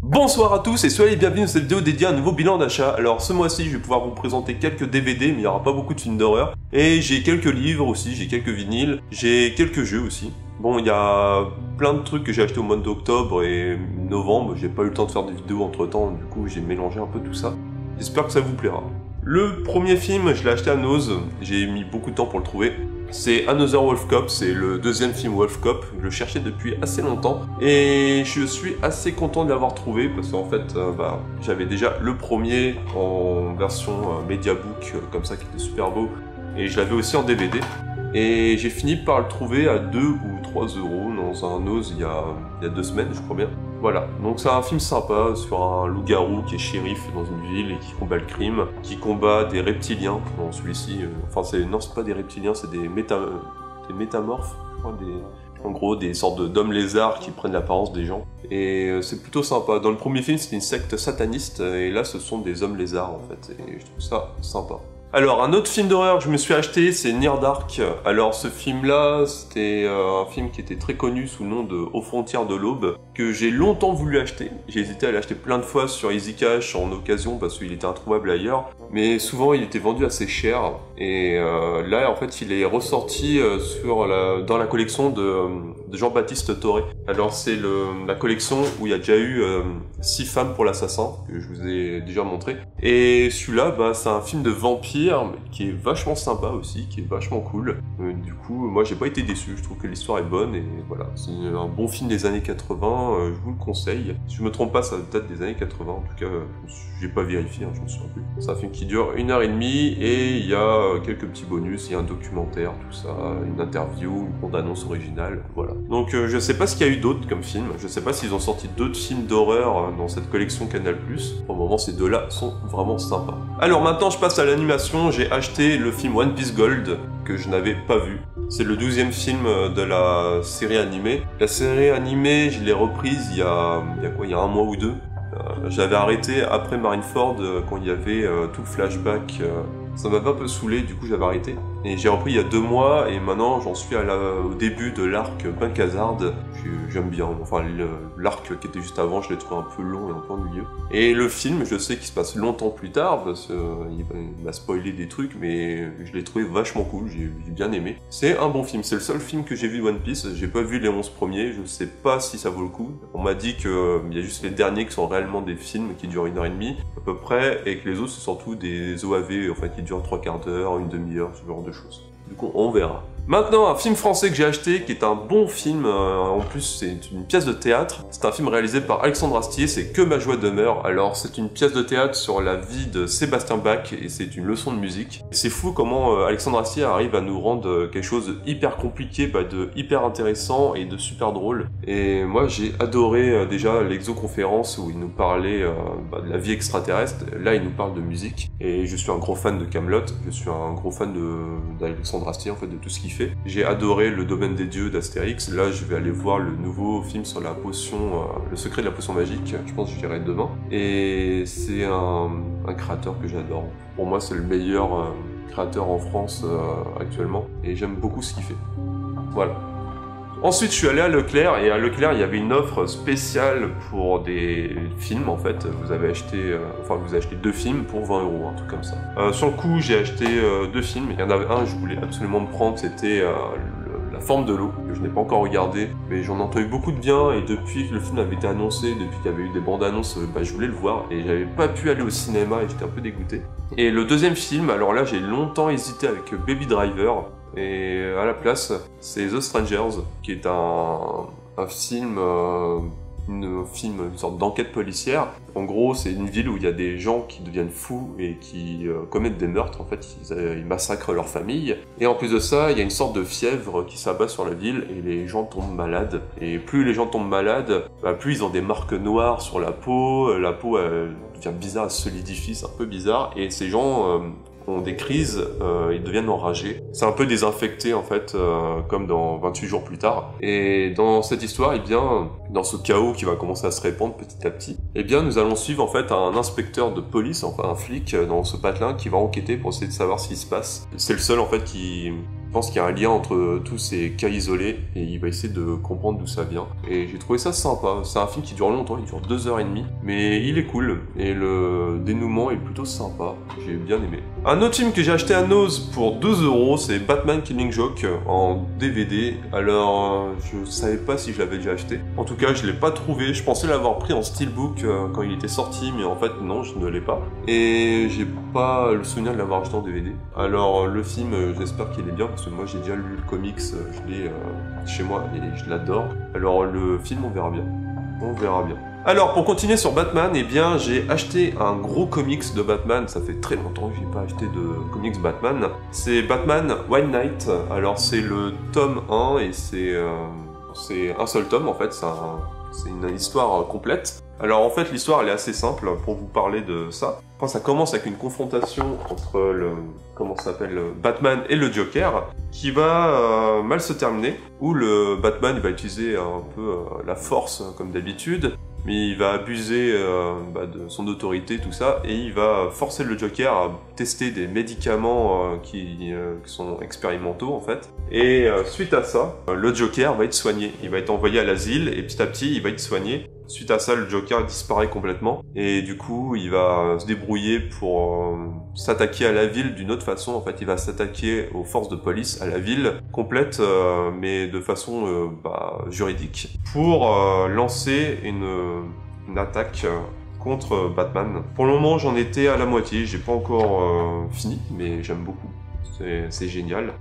Bonsoir à tous et soyez les bienvenus dans cette vidéo dédiée à un nouveau bilan d'achat. Alors ce mois-ci je vais pouvoir vous présenter quelques DVD mais il n'y aura pas beaucoup de films d'horreur. Et j'ai quelques livres aussi, j'ai quelques vinyles, j'ai quelques jeux aussi. Bon, il y a plein de trucs que j'ai acheté au mois d'octobre et novembre, j'ai pas eu le temps de faire des vidéos entre temps, du coup j'ai mélangé un peu tout ça. J'espère que ça vous plaira. Le premier film, je l'ai acheté à Nose, j'ai mis beaucoup de temps pour le trouver. C'est Another Wolf Cop, c'est le deuxième film Wolf Cop, je le cherchais depuis assez longtemps et je suis assez content de l'avoir trouvé parce qu'en fait j'avais déjà le premier en version Mediabook comme ça qui était super beau et je l'avais aussi en DVD et j'ai fini par le trouver à 2 ou 3 euros dans un Nose il y a 2 semaines je crois bien. Voilà, donc c'est un film sympa sur un loup-garou qui est shérif dans une ville et qui combat le crime, qui combat des reptiliens dans celui-ci. Non, c'est pas des reptiliens, c'est des métamorphes, je crois, en gros des sortes d'hommes lézards qui prennent l'apparence des gens. Et c'est plutôt sympa. Dans le premier film, c'était une secte sataniste et là, ce sont des hommes lézards en fait. Et je trouve ça sympa. Alors, un autre film d'horreur que je me suis acheté, c'est Near Dark. Alors, ce film-là, c'était un film qui était très connu sous le nom de Aux frontières de l'aube, que j'ai longtemps voulu acheter. J'ai hésité à l'acheter plein de fois sur Easy Cash en occasion parce qu'il était introuvable ailleurs, mais souvent il était vendu assez cher. Et là, en fait, il est ressorti dans la collection de Jean-Baptiste Toré. Alors, c'est la collection où il y a déjà eu 6 femmes pour l'assassin, que je vous ai déjà montré. Et celui-là, c'est un film de vampire qui est vachement sympa aussi, qui est vachement cool. Du coup, moi j'ai pas été déçu, je trouve que l'histoire est bonne et voilà. C'est un bon film des années 80, je vous le conseille. Si je me trompe pas, ça date des années 80, en tout cas, j'ai pas vérifié, je me souviens plus. C'est un film qui dure 1h30 et il y a quelques petits bonus, il y a un documentaire, tout ça, une interview, une bande-annonce originale, voilà. Donc je sais pas ce qu'il y a eu d'autre comme film, je sais pas s'ils ont sorti d'autres films d'horreur dans cette collection Canal+. Pour le moment, ces deux-là sont vraiment sympas. Alors maintenant, je passe à l'animation. J'ai acheté le film One Piece Gold que je n'avais pas vu. C'est le 12e film de la série animée. La série animée, je l'ai reprise il y a un mois ou deux. J'avais arrêté après Marineford quand il y avait tout le flashback. Ça m'avait un peu saoulé, du coup j'avais arrêté. Et j'ai repris il y a 2 mois et maintenant j'en suis au début de l'arc Punk Hazard. J'aime bien, enfin l'arc qui était juste avant je l'ai trouvé un peu long et un peu ennuyeux. Et le film, je sais qu'il se passe longtemps plus tard parce qu'il m'a spoilé des trucs mais je l'ai trouvé vachement cool, j'ai bien aimé. C'est un bon film, c'est le seul film que j'ai vu de One Piece, j'ai pas vu les 11 premiers, je sais pas si ça vaut le coup. On m'a dit qu'il y a juste les derniers qui sont réellement des films qui durent 1h30 à peu près et que les autres c'est surtout des OAV enfin qui durent 3/4 d'heure, une demi-heure, ce genre de choses. Du coup, on verra. Maintenant, un film français que j'ai acheté, qui est un bon film, en plus c'est une pièce de théâtre. C'est un film réalisé par Alexandre Astier, c'est Que ma joie demeure. Alors c'est une pièce de théâtre sur la vie de Sébastien Bach et c'est une leçon de musique. C'est fou comment Alexandre Astier arrive à nous rendre quelque chose de hyper compliqué, de hyper intéressant et de super drôle. Et moi j'ai adoré déjà l'exoconférence où il nous parlait de la vie extraterrestre. Là il nous parle de musique et je suis un gros fan de Kaamelott, je suis un gros fan d'Alexandre Astier en fait, de tout ce qu'il fait. J'ai adoré Le Domaine des Dieux d'Astérix. Là, je vais aller voir le nouveau film sur la potion, Le secret de la potion magique. Je pense que je dirai demain. Et c'est un créateur que j'adore. Pour moi, c'est le meilleur créateur en France actuellement. Et j'aime beaucoup ce qu'il fait. Voilà. Ensuite, je suis allé à Leclerc, et à Leclerc, il y avait une offre spéciale pour des films, en fait. Vous avez acheté 2 films pour 20 €, un truc comme ça. Sur le coup, j'ai acheté 2 films. Il y en avait un que je voulais absolument me prendre, c'était La forme de l'eau, que je n'ai pas encore regardé, mais j'en ai entendu beaucoup de bien, et depuis que le film avait été annoncé, depuis qu'il y avait eu des bandes annonces, je voulais le voir, et j'avais pas pu aller au cinéma, et j'étais un peu dégoûté. Et le deuxième film, alors là, j'ai longtemps hésité avec Baby Driver, et à la place, c'est The Strangers, qui est un film, une sorte d'enquête policière. En gros, c'est une ville où il y a des gens qui deviennent fous et qui commettent des meurtres. En fait, ils massacrent leur famille. Et en plus de ça, il y a une sorte de fièvre qui s'abat sur la ville et les gens tombent malades. Et plus les gens tombent malades, plus ils ont des marques noires sur la peau. La peau devient bizarre, elle se solidifie, c'est un peu bizarre. Et ces gens ont des crises, ils deviennent enragés. C'est un peu désinfecté en fait, comme dans 28 jours plus tard. Et dans cette histoire, dans ce chaos qui va commencer à se répandre petit à petit, nous allons suivre en fait un inspecteur de police, enfin un flic dans ce patelin qui va enquêter pour essayer de savoir ce qui se passe. C'est le seul en fait pense qu'il y a un lien entre tous ces cas isolés et il va essayer de comprendre d'où ça vient. Et j'ai trouvé ça sympa. C'est un film qui dure longtemps, il dure 2h30, mais il est cool et le dénouement est plutôt sympa. J'ai bien aimé. Un autre film que j'ai acheté à Nose pour 2€, c'est Batman Killing Joke en DVD. Alors, je savais pas si je l'avais déjà acheté. En tout cas, je l'ai pas trouvé. Je pensais l'avoir pris en steelbook quand il était sorti, mais en fait, non, je ne l'ai pas. Et j'ai pas le souvenir de l'avoir acheté en DVD. Alors, le film, j'espère qu'il est bien, parce que moi, j'ai déjà lu le comics, je l'ai chez moi et je l'adore. Alors, le film, on verra bien. On verra bien. Alors, pour continuer sur Batman, eh bien, j'ai acheté un gros comics de Batman. Ça fait très longtemps que j'ai pas acheté de comics Batman. C'est Batman White Knight. Alors, c'est le tome 1 et c'est un seul tome, en fait. C'est une histoire complète. Alors, en fait, l'histoire, elle est assez simple pour vous parler de ça. Enfin, ça commence avec une confrontation entre Batman et le Joker, qui va mal se terminer, où le Batman va utiliser un peu la force, comme d'habitude, mais il va abuser de son autorité, tout ça, et il va forcer le Joker à tester des médicaments qui sont expérimentaux, en fait. Et suite à ça, le Joker va être soigné. Il va être envoyé à l'asile, et petit à petit, il va être soigné. Suite à ça, le Joker disparaît complètement, et du coup, il va se débrouiller pour s'attaquer à la ville d'une autre façon. En fait, il va s'attaquer aux forces de police, à la ville complète, mais de façon juridique, pour lancer une attaque contre Batman. Pour le moment, j'en étais à la moitié, j'ai pas encore fini, mais j'aime beaucoup. C'est génial.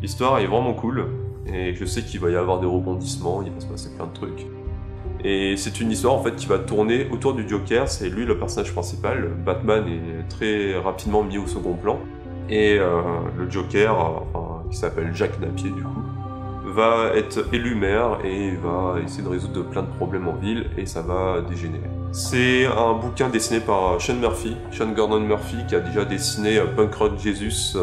L'histoire est vraiment cool, et je sais qu'il va y avoir des rebondissements, il va se passer plein de trucs. Et c'est une histoire en fait qui va tourner autour du Joker, c'est lui le personnage principal. Batman est très rapidement mis au second plan. Et le Joker, qui s'appelle Jack Napier du coup, va être élu maire et va essayer de résoudre plein de problèmes en ville et ça va dégénérer. C'est un bouquin dessiné par Sean Gordon Murphy, qui a déjà dessiné Punk Rock Jesus.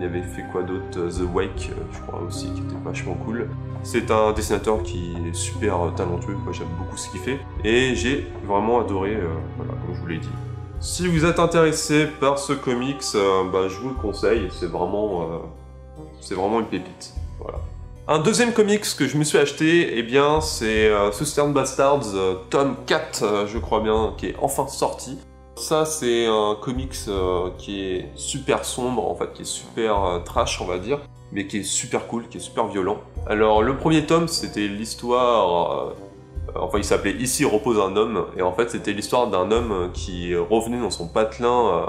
Il avait fait quoi d'autre, The Wake, je crois aussi, qui était vachement cool. C'est un dessinateur qui est super talentueux, moi j'aime beaucoup ce qu'il fait, et j'ai vraiment adoré, voilà, comme je vous l'ai dit. Si vous êtes intéressé par ce comics, je vous le conseille, c'est vraiment une pépite, voilà. Un deuxième comics que je me suis acheté, eh bien c'est Southern Bastards, tome 4, je crois bien, qui est enfin sorti. Ça, c'est un comics qui est super sombre, en fait, qui est super trash, on va dire, mais qui est super cool, qui est super violent. Alors, le premier tome, c'était l'histoire... il s'appelait « Ici repose un homme », et en fait, c'était l'histoire d'un homme qui revenait dans son patelin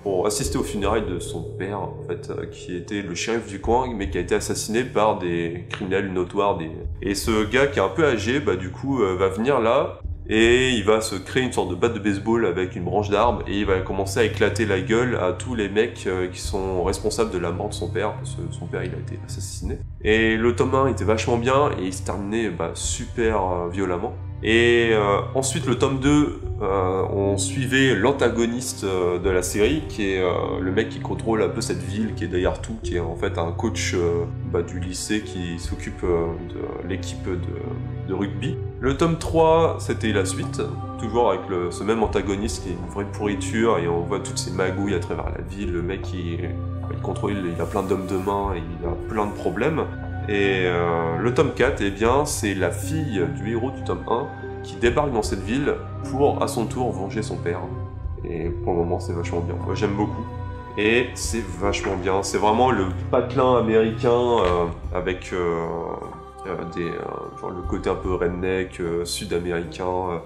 pour assister aux funérailles de son père, en fait, qui était le shérif du coin, mais qui a été assassiné par des criminels notoires. Et ce gars qui est un peu âgé, du coup, va venir là, et il va se créer une sorte de batte de baseball avec une branche d'arbre et il va commencer à éclater la gueule à tous les mecs qui sont responsables de la mort de son père, parce que son père il a été assassiné. Et le tome 1 était vachement bien et il se terminait super violemment. Et ensuite le tome 2, on suivait l'antagoniste de la série, qui est le mec qui contrôle un peu cette ville, qui est derrière tout, qui est en fait un coach du lycée qui s'occupe de l'équipe de rugby. Le tome 3, c'était la suite, toujours avec ce même antagoniste qui est une vraie pourriture, et on voit toutes ces magouilles à travers la ville. Le mec il contrôle, il a plein d'hommes de main, et il a plein de problèmes. Et le tome 4, eh bien, c'est la fille du héros du tome 1 qui débarque dans cette ville pour, à son tour, venger son père. Et pour le moment, c'est vachement bien. Moi, j'aime beaucoup. Et c'est vachement bien. C'est vraiment le patelin américain avec le côté un peu redneck, sud-américain,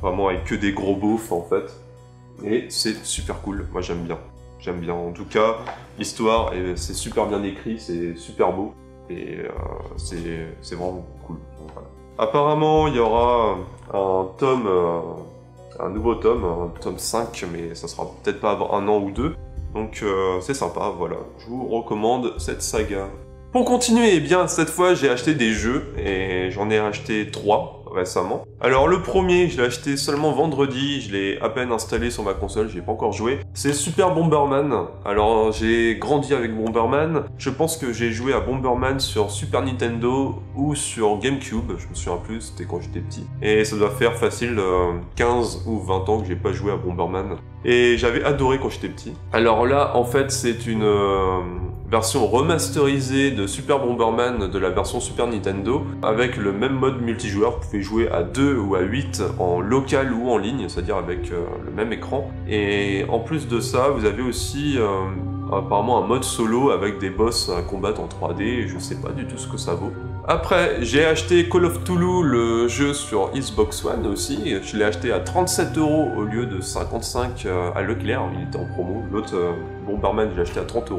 vraiment avec que des gros beaufs, en fait. Et c'est super cool. Moi, j'aime bien. J'aime bien. En tout cas, l'histoire, c'est super bien écrit, c'est super beau. Et c'est vraiment cool. Voilà. Apparemment, il y aura un nouveau tome, un tome 5, mais ça sera peut-être pas avant 1 an ou 2. Donc c'est sympa, voilà. Je vous recommande cette saga. Pour continuer, eh bien, cette fois, j'ai acheté des jeux, et j'en ai acheté 3 récemment. Alors, le premier, je l'ai acheté seulement vendredi, je l'ai à peine installé sur ma console, j'ai pas encore joué. C'est Super Bomberman. Alors, j'ai grandi avec Bomberman. Je pense que j'ai joué à Bomberman sur Super Nintendo ou sur GameCube, je me souviens plus, c'était quand j'étais petit. Et ça doit faire facile 15 ou 20 ans que j'ai pas joué à Bomberman. Et j'avais adoré quand j'étais petit. Alors là, en fait, c'est une version remasterisée de Super Bomberman de la version Super Nintendo, avec le même mode multijoueur. Vous pouvez jouer à 2 ou à 8 en local ou en ligne, c'est-à-dire avec le même écran. Et en plus de ça, vous avez aussi apparemment un mode solo avec des boss à combattre en 3D, je sais pas du tout ce que ça vaut. Après, j'ai acheté Call of Cthulhu, le jeu sur Xbox One aussi. Je l'ai acheté à 37 € au lieu de 55 à Leclerc, il était en promo. L'autre Bomberman, j'ai acheté à 30 €.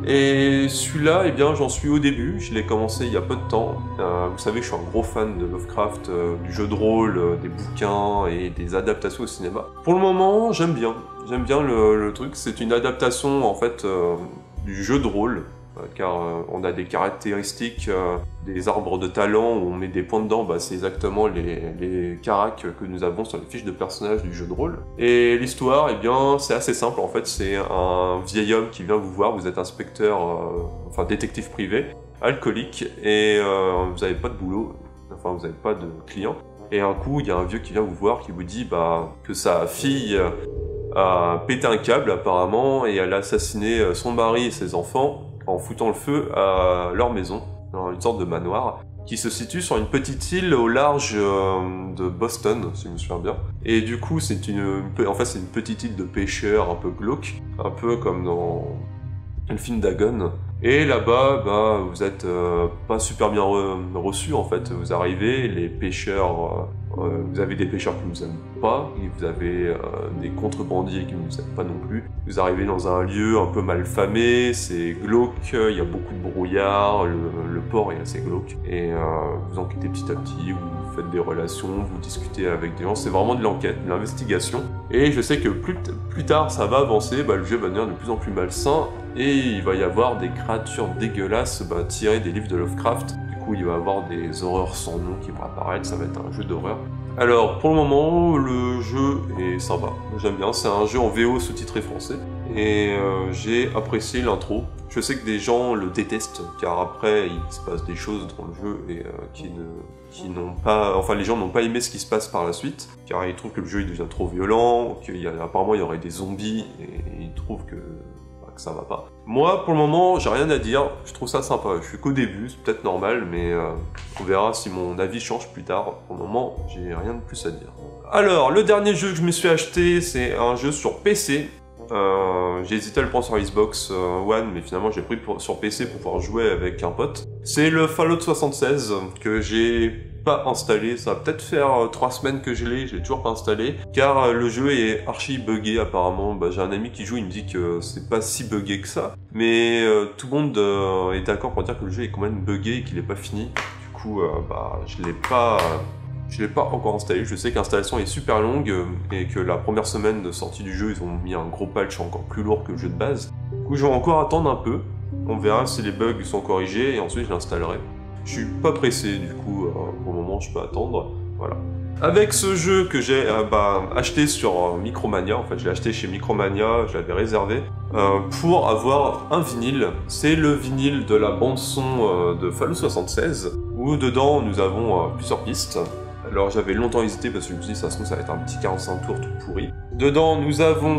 Et celui-là, eh bien, j'en suis au début. Je l'ai commencé il y a peu de temps. Vous savez que je suis un gros fan de Lovecraft, du jeu de rôle, des bouquins et des adaptations au cinéma. Pour le moment, j'aime bien. J'aime bien le truc. C'est une adaptation, en fait, du jeu de rôle. Car on a des caractéristiques, des arbres de talent où on met des points dedans, c'est exactement les caracs que nous avons sur les fiches de personnages du jeu de rôle. Et l'histoire, eh bien, c'est assez simple en fait, c'est un vieil homme qui vient vous voir, vous êtes inspecteur, enfin détective privé, alcoolique, et vous n'avez pas de boulot, enfin vous n'avez pas de clients. Et un coup, il y a un vieux qui vient vous voir, qui vous dit que sa fille a pété un câble apparemment, et elle a assassiné son mari et ses enfants, en foutant le feu à leur maison, dans une sorte de manoir, qui se situe sur une petite île au large de Boston, si je me souviens bien. Et du coup, c'est une petite île de pêcheurs un peu glauque, un peu comme dans le film Dagon. Et là-bas, vous êtes pas super bien reçus en fait. Vous arrivez, les pêcheurs, vous avez des pêcheurs qui vous aiment pas, et vous avez des contrebandiers qui ne vous aiment pas non plus. Vous arrivez dans un lieu un peu mal famé, c'est glauque, il y a beaucoup de brouillard, le port est assez glauque, et vous enquêtez petit à petit, vous faites des relations, vous discutez avec des gens, c'est vraiment de l'enquête, de l'investigation. Et je sais que plus tard ça va avancer, le jeu va devenir de plus en plus malsain, et il va y avoir des créatures dégueulasses tirées des livres de Lovecraft. Du coup, il va y avoir des horreurs sans nom qui vont apparaître, ça va être un jeu d'horreur. Alors, pour le moment, le jeu est sympa. J'aime bien, c'est un jeu en VO sous-titré français. Et j'ai apprécié l'intro. Je sais que des gens le détestent, car après, il se passe des choses dans le jeu et qui n'ont pas... Enfin, les gens n'ont pas aimé ce qui se passe par la suite, car ils trouvent que le jeu il devient trop violent, qu'apparemment il y aurait des zombies, et ils trouvent que ça va pas. Moi, pour le moment, j'ai rien à dire, je trouve ça sympa. Je suis qu'au début, c'est peut-être normal, mais on verra si mon avis change plus tard. Pour le moment, j'ai rien de plus à dire. Alors, le dernier jeu que je me suis acheté, c'est un jeu sur PC. J'ai hésité à le prendre sur Xbox One, mais finalement j'ai pris sur PC pour pouvoir jouer avec un pote. C'est le Fallout 76 que j'ai pas installé, ça va peut-être faire 3 semaines que je l'ai toujours pas installé, car le jeu est archi buggé apparemment. J'ai un ami qui joue, il me dit que c'est pas si buggé que ça, mais tout le monde est d'accord pour dire que le jeu est quand même buggé et qu'il est pas fini. Du coup, je l'ai pas encore installé. Je sais que l'installation est super longue et que la première semaine de sortie du jeu, ils ont mis un gros patch encore plus lourd que le jeu de base. Du coup, je vais encore attendre un peu. On verra si les bugs sont corrigés et ensuite je l'installerai. Je suis pas pressé du coup, pour le moment je peux attendre. Voilà. Avec ce jeu que j'ai acheté sur Micromania, en fait je l'ai acheté chez Micromania, je l'avais réservé, pour avoir un vinyle. C'est le vinyle de la bande son de Fallout 76, où dedans nous avons plusieurs pistes. Alors j'avais longtemps hésité parce que je me suis dit ça se trouve ça va être un petit 45 tours tout pourri. Dedans nous avons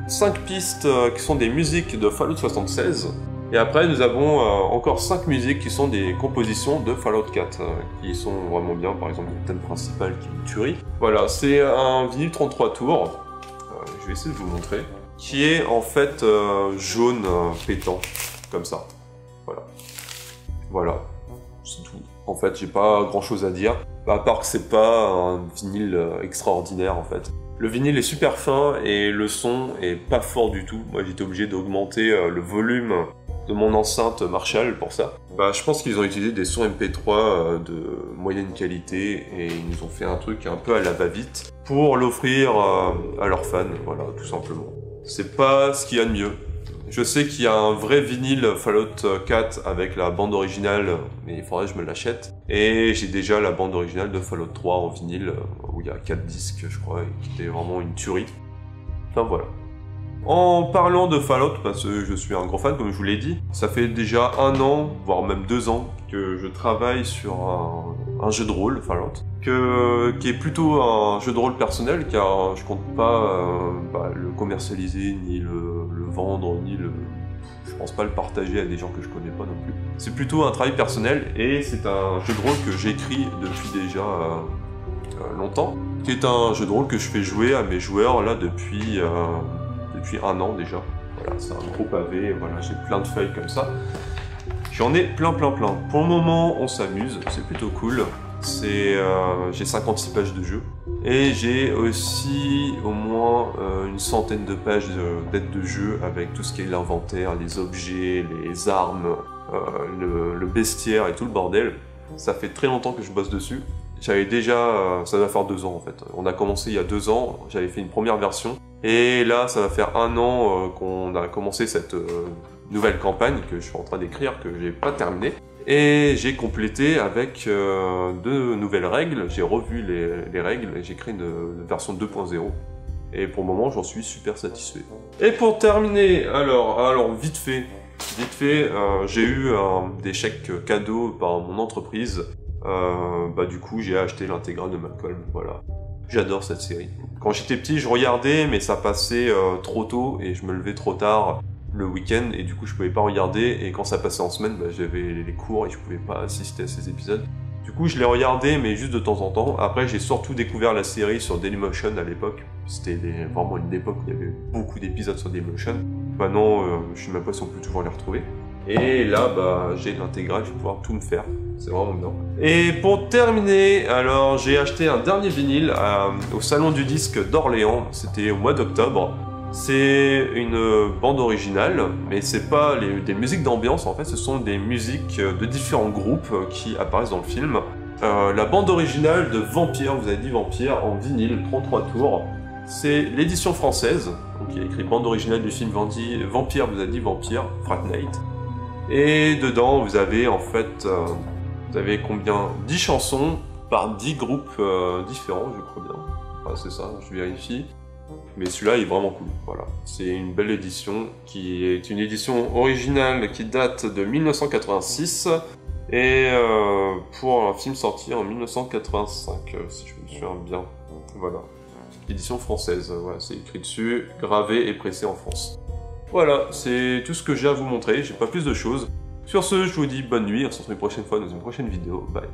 5 pistes qui sont des musiques de Fallout 76. Et après nous avons encore 5 musiques qui sont des compositions de Fallout 4 qui sont vraiment bien, par exemple le thème principal qui est une tuerie. Voilà, c'est un vinyle 33 tours, je vais essayer de vous montrer, qui est en fait jaune pétant, comme ça. Voilà, c'est tout. En fait, j'ai pas grand chose à dire, à part que c'est pas un vinyle extraordinaire en fait. Le vinyle est super fin et le son est pas fort du tout. Moi j'étais obligé d'augmenter le volume de mon enceinte Marshall pour ça. Je pense qu'ils ont utilisé des sons MP3 de moyenne qualité et ils nous ont fait un truc un peu à la va-vite pour l'offrir à leurs fans, voilà, tout simplement. C'est pas ce qu'il y a de mieux. Je sais qu'il y a un vrai vinyle Fallout 4 avec la bande originale, mais il faudrait que je me l'achète. Et j'ai déjà la bande originale de Fallout 3 en vinyle, où il y a 4 disques je crois, et qui était vraiment une tuerie. Enfin voilà. En parlant de Fallout, parce que je suis un gros fan comme je vous l'ai dit, ça fait déjà 1 an, voire même 2 ans, que je travaille sur un jeu de rôle, Fallout, qui est plutôt un jeu de rôle personnel, car je compte pas le commercialiser, ni le vendre, ni je pense pas le partager à des gens que je connais pas non plus. C'est plutôt un travail personnel et c'est un jeu de rôle que j'écris depuis déjà longtemps, qui est un jeu de rôle que je fais jouer à mes joueurs là depuis 1 an déjà. Voilà, c'est un gros pavé, voilà, j'ai plein de feuilles comme ça. J'en ai plein. Pour le moment, on s'amuse, c'est plutôt cool. J'ai 56 pages de jeu. Et j'ai aussi au moins une centaine de pages d'aide de jeu avec tout ce qui est l'inventaire, les objets, les armes, le bestiaire et tout le bordel. Ça fait très longtemps que je bosse dessus. J'avais déjà, ça va faire 2 ans en fait. On a commencé il y a 2 ans, j'avais fait une première version. Et là, ça va faire 1 an qu'on a commencé cette nouvelle campagne que je suis en train d'écrire, que j'ai pas terminée. Et j'ai complété avec 2 nouvelles règles. J'ai revu les règles et j'ai créé une version 2.0. Et pour le moment, j'en suis super satisfait. Et pour terminer, alors vite fait, j'ai eu des chèques cadeaux par mon entreprise. Du coup, j'ai acheté l'intégrale de Malcolm, voilà. J'adore cette série. Quand j'étais petit, je regardais, mais ça passait trop tôt et je me levais trop tard le week-end et du coup, je pouvais pas regarder. Et quand ça passait en semaine, j'avais les cours et je pouvais pas assister à ces épisodes. Du coup, je les regardais, mais juste de temps en temps. Après, j'ai surtout découvert la série sur Dailymotion à l'époque. C'était vraiment une époque où il y avait beaucoup d'épisodes sur Dailymotion. Maintenant, je sais même pas si on peut toujours les retrouver. Et là, j'ai l'intégrale, je vais pouvoir tout me faire. C'est vraiment bien. Et pour terminer, alors j'ai acheté un dernier vinyle au Salon du Disque d'Orléans. C'était au mois d'octobre. C'est une bande originale, mais c'est pas des musiques d'ambiance, en fait, ce sont des musiques de différents groupes qui apparaissent dans le film. La bande originale de Vampire, vous avez dit Vampire, en vinyle, 33 tours. C'est l'édition française, donc il y a écrit bande originale du film Vampire, vous avez dit Vampire, Frat Night. Et dedans, vous avez en fait, vous avez combien? 10 chansons par 10 groupes différents, je crois bien. Enfin, c'est ça, je vérifie. Mais celui-là est vraiment cool, voilà. C'est une belle édition, qui est une édition originale qui date de 1986, et pour un film sorti en 1985, si je me souviens bien. Voilà. Édition française, voilà, c'est écrit dessus, gravé et pressé en France. Voilà, c'est tout ce que j'ai à vous montrer, j'ai pas plus de choses. Sur ce, je vous dis bonne nuit, on se retrouve une prochaine fois dans une prochaine vidéo, bye.